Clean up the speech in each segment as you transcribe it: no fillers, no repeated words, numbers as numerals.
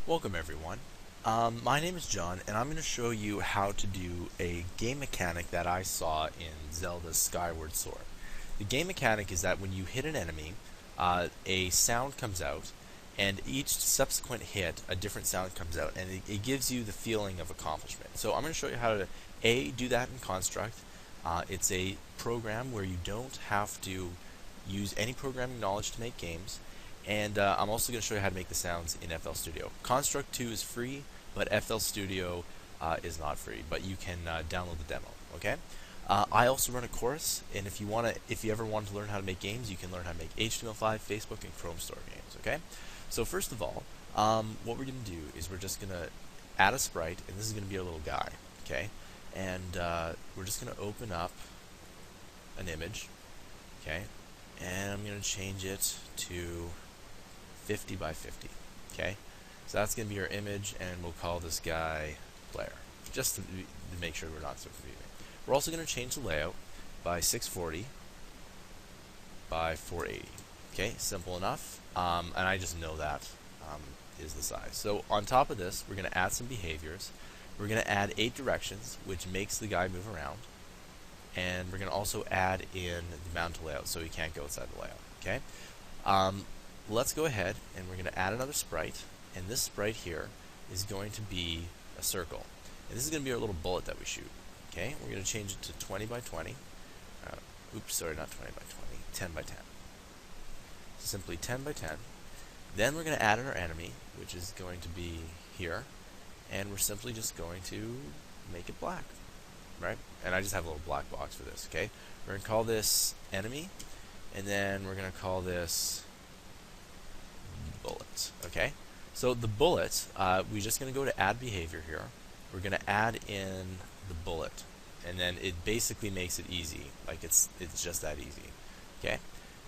Welcome everyone. My name is John and I'm going to show you how to do a game mechanic that I saw in Zelda's Skyward Sword. The game mechanic is that when you hit an enemy, a sound comes out, and each subsequent hit, a different sound comes out, and it gives you the feeling of accomplishment. So I'm going to show you how to do that in Construct. It's a program where you don't have to use any programming knowledge to make games. And I'm also going to show you how to make the sounds in FL Studio. Construct 2 is free, but FL Studio is not free. But you can download the demo. Okay. I also run a course, and if you ever want to learn how to make games, you can learn how to make HTML5, Facebook, and Chrome Store games. Okay. So first of all, what we're going to do is we're just going to add a sprite, and this is going to be our little guy. Okay. And we're just going to open up an image. Okay. And I'm going to change it to 50 by 50. Okay, so that's going to be our image, and we'll call this guy player, just to make sure we're not so confusing. We're also going to change the layout by 640 by 480. Okay, simple enough, and I just know that is the size. So on top of this, we're going to add some behaviors. We're going to add 8 directions, which makes the guy move around, and we're going to also add in the mount to layout, so he can't go outside the layout. Okay. Let's go ahead and we're going to add another sprite, and this sprite here is going to be a circle, and this is going to be our little bullet that we shoot. Okay, we're going to change it to 20 by 20. Oops, sorry, not 20 by 20, 10 by 10. So simply 10 by 10. Then we're going to add in our enemy, which is going to be here, and we're simply just going to make it black, right? And I just have a little black box for this. Okay, we're going to call this enemy, and then we're going to call this bullet. Okay, so the bullet, we're just going to go to add behavior here. We're going to add in the bullet, and then it basically makes it easy. Like it's just that easy. Okay,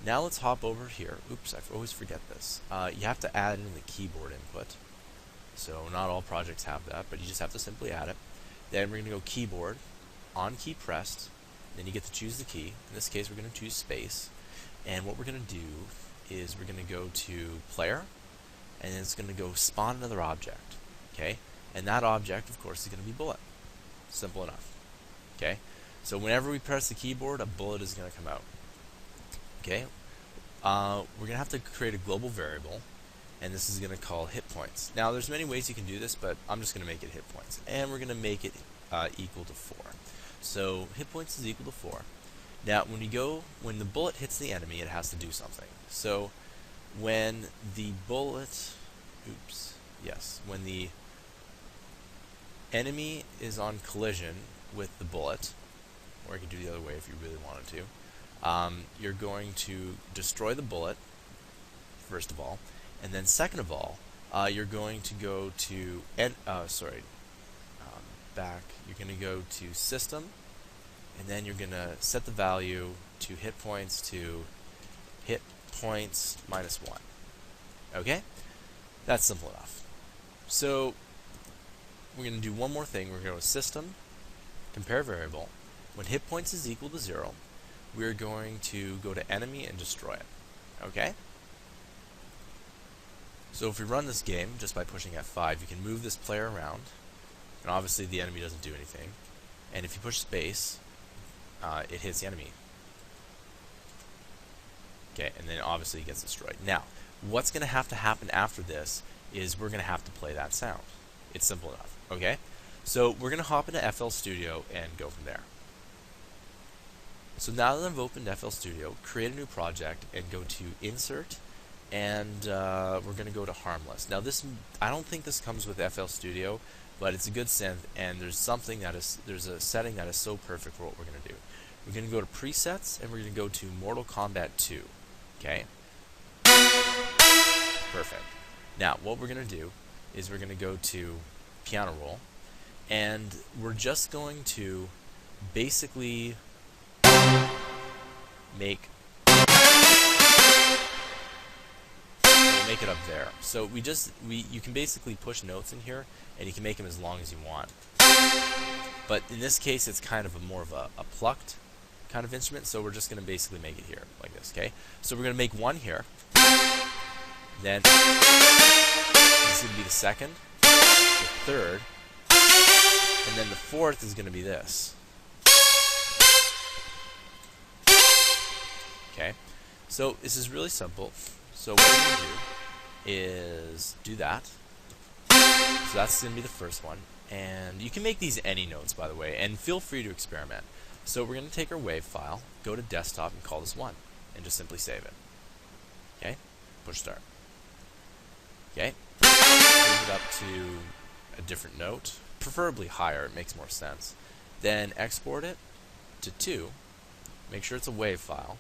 now let's hop over here. Oops, I always forget this. You have to add in the keyboard input. So not all projects have that, but you just have to simply add it. Then we're going to go keyboard, on key pressed. Then you get to choose the key. In this case, we're going to choose space. And what we're going to do is we're going to go to player, and then it's going to go spawn another object. Okay, and that object, of course, is going to be bullet. Simple enough. Okay, so whenever we press the keyboard, a bullet is going to come out. Okay, we're going to have to create a global variable, and this is going to call hit points. Now, there's many ways you can do this, but I'm just going to make it hit points, and we're going to make it equal to 4. So hit points is equal to 4. Now, when the bullet hits the enemy, it has to do something. So, when the bullet, when the enemy is on collision with the bullet, or you can do the other way if you really wanted to, you're going to destroy the bullet, first of all, and then second of all, you're going to go to, you're going to go to System, and then you're going to set the value to hit points to hit points minus 1. Okay? That's simple enough. So we're going to do one more thing. We're going to go to System, compare variable. When hit points is equal to 0, we're going to go to enemy and destroy it. Okay? So if we run this game just by pushing F5, you can move this player around, and obviously the enemy doesn't do anything. And if you push space, it hits the enemy. Okay, and then obviously it gets destroyed. Now, what's going to happen after this is we're going to have to play that sound. It's simple enough. Okay, so we're going to hop into FL Studio and go from there. So now that I've opened FL Studio, create a new project and go to Insert, and we're going to go to Harmless. Now I don't think this comes with FL Studio, but it's a good synth, and there's a setting that is so perfect for what we're going to do. We're going to go to Presets, and we're going to go to Mortal Kombat 2. Okay? Perfect. Now, what we're going to do is we're going to go to Piano Roll, and we're just going to basically make it up there. So you can basically push notes in here, and you can make them as long as you want. But in this case, it's kind of more of a plucked kind of instrument, so we're just going to basically make it here like this. Okay, so we're going to make one here, Then this is going to be the second, the third, and then the fourth is going to be this. Okay, so this is really simple. So what we're going to do is do that. So that's going to be the first one. And you can make these any notes, by the way, and feel free to experiment. So we're going to take our WAV file, go to desktop, and call this 1, and just simply save it. Okay, push start. Okay, move it up to a different note, preferably higher, it makes more sense. Then export it to 2, make sure it's a WAV file.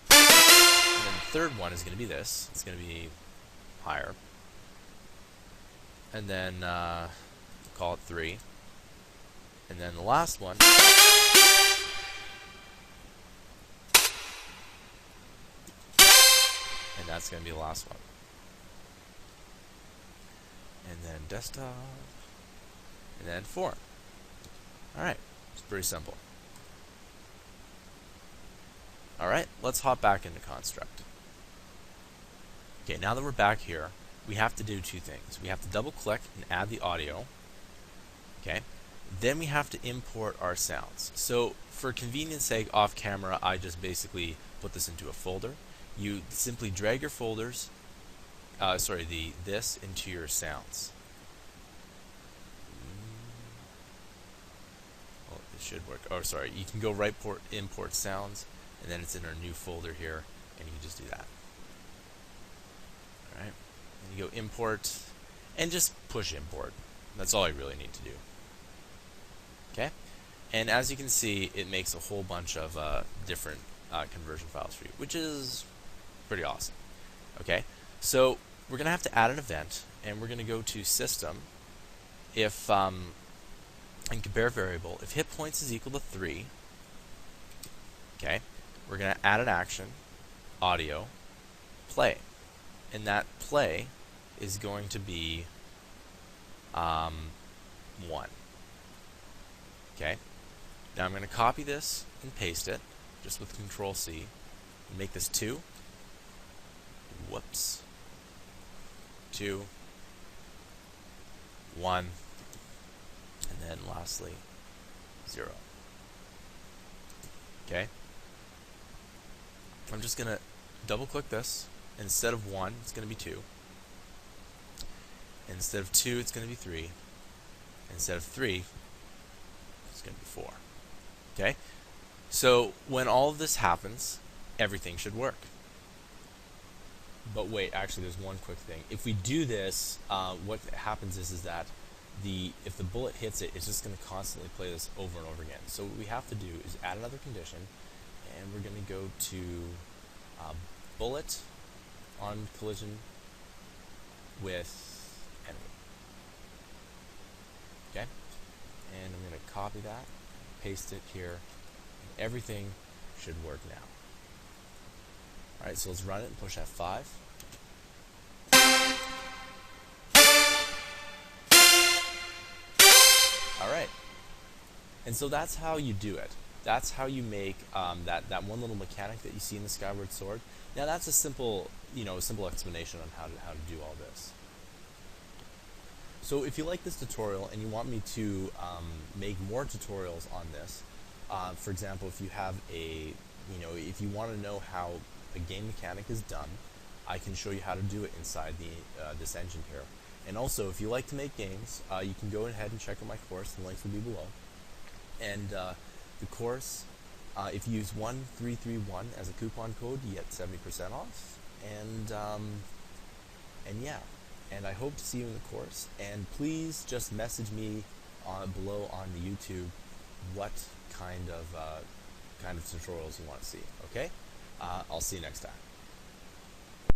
And then the third one is going to be this, it's going to be higher. And then call it 3. And then the last one and that's going to be the last one. And then desktop, and then 4. Alright, it's pretty simple. Alright, let's hop back into Construct. Okay, now that we're back here, we have to do 2 things. We have to double click and add the audio. Okay, then we have to import our sounds. So for convenience sake, off camera, I just basically put this into a folder. You simply drag your folders, this into your sounds. Well, it should work. Oh, sorry. You can go right import sounds, and then it's in our new folder here, and you can just do that. All right. And you go import, and just push import. That's all I really need to do. Okay. And as you can see, it makes a whole bunch of different conversion files for you, which is pretty awesome. Okay, so we're going to have to add an event, and we're going to go to System, if and compare variable. If hit points is equal to 3, okay, we're going to add an action, audio, play, and that play is going to be 1. Okay, now I'm going to copy this and paste it, just with Control-C, and make this 2. Whoops. 2, 1, and then lastly 0. Okay. I'm just gonna double click this. Instead of 1, it's gonna be 2. Instead of 2, it's gonna be 3. Instead of 3, it's gonna be 4. Okay. So when all of this happens, everything should work. But wait, actually, there's one quick thing. If we do this, what happens is that if the bullet hits it, it's just going to constantly play this over and over again. So what we have to do is add another condition, and we're going to go to bullet on collision with enemy. Okay, and I'm going to copy that, paste it here, and everything should work now. Alright, so let's run it and push F5. Alright. And so that's how you do it. That's how you make that one little mechanic that you see in the Skyward Sword. Now that's a simple, simple explanation on how to do all this. So if you like this tutorial and you want me to make more tutorials on this, for example, if you have if you want to know how a game mechanic is done, I can show you how to do it inside this engine here. And also, if you like to make games, you can go ahead and check out my course. The links will be below. And the course, if you use 1331 as a coupon code, you get 70% off. And yeah, and I hope to see you in the course. And please just message me below on the YouTube what kind of tutorials you want to see. Okay. I'll see you next time.